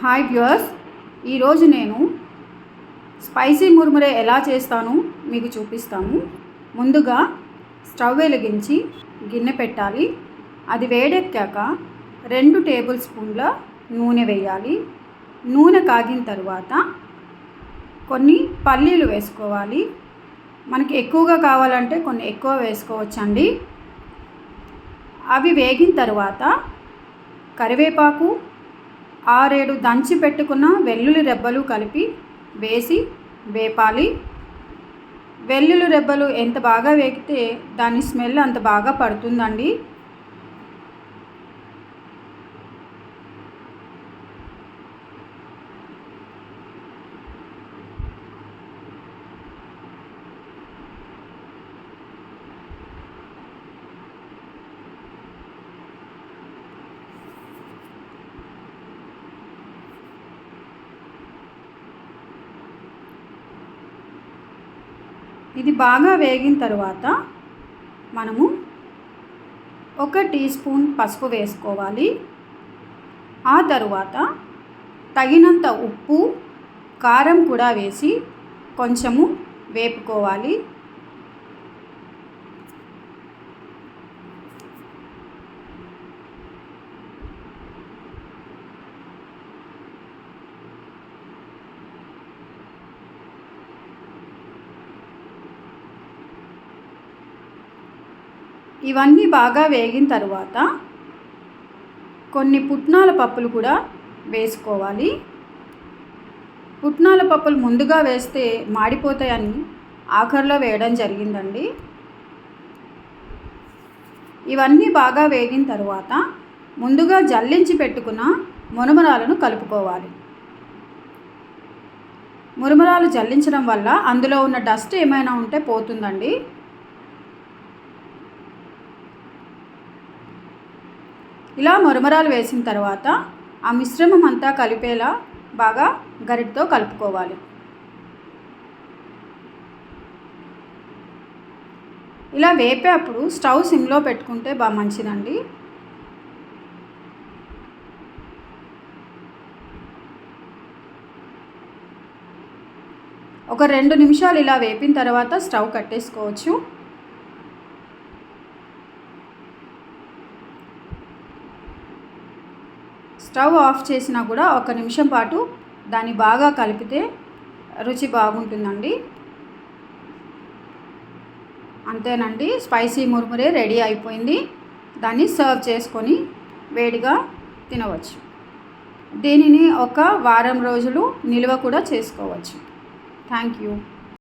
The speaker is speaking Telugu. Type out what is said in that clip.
హాయ్ వ్యూవర్స్, ఈరోజు నేను స్పైసీ మురుమురే ఎలా చేస్తాను మీకు చూపిస్తాను. ముందుగా స్టవ్ వెలిగించి గిన్నె పెట్టాలి. అది వేడెక్కాక 2 టేబుల్ స్పూన్ల నూనె వేయాలి. నూనె కాగిన తర్వాత కొన్ని పల్లీలు వేసుకోవాలి. మనకి ఎక్కువగా కావాలంటే కొన్ని ఎక్కువ వేసుకోవచ్చండి. అవి వేగిన తర్వాత కరివేపాకు, 6-7 దంచి పెట్టుకున్న వెల్లుల్లి రెబ్బలు కలిపి వేసి వేపాలి. వెల్లుల్లి రెబ్బలు ఎంత బాగా వేగితే దాని స్మెల్ అంత బాగా పడుతుందండి. ఇది బాగా వేగిన తర్వాత మనము 1 టీ స్పూన్ పసుపు వేసుకోవాలి. ఆ తర్వాత తగినంత ఉప్పు, కారం కూడా వేసి కొంచెము వేపుకోవాలి. ఇవన్నీ బాగా వేగిన తర్వాత కొన్ని పుట్నాల పప్పులు కూడా వేసుకోవాలి. పుట్నాల పప్పులు ముందుగా వేస్తే మాడిపోతాయని ఆఖరిలో వేయడం జరిగిందండి. ఇవన్నీ బాగా వేగిన తర్వాత ముందుగా జల్లించి పెట్టుకున్న మురుమురాలను కలుపుకోవాలి. మురుమురాలు జల్లించడం వల్ల అందులో ఉన్న డస్ట్ ఏమైనా ఉంటే పోతుందండి. ఇలా మురుమురాలు వేసిన తర్వాత ఆ మిశ్రమం అంతా కలిపేలా బాగా గరిటతో కలుపుకోవాలి. ఇలా వేపేటప్పుడు స్టవ్ సిమ్లో పెట్టుకుంటే బాగా మంచిదండి. ఒక 2 నిమిషాలు ఇలా వేపిన తర్వాత స్టవ్ కట్టేసుకోవచ్చు. స్టవ్ ఆఫ్ చేసినా కూడా 1 నిమిషం పాటు దాన్ని బాగా కలిపితే రుచి బాగుంటుందండి. అంతేనండి, స్పైసీ మురుమురే రెడీ అయిపోయింది. దాన్ని సర్వ్ చేసుకొని వేడిగా తినవచ్చు. దీనిని ఒక వారం రోజులు నిల్వ కూడా చేసుకోవచ్చు. Thank you.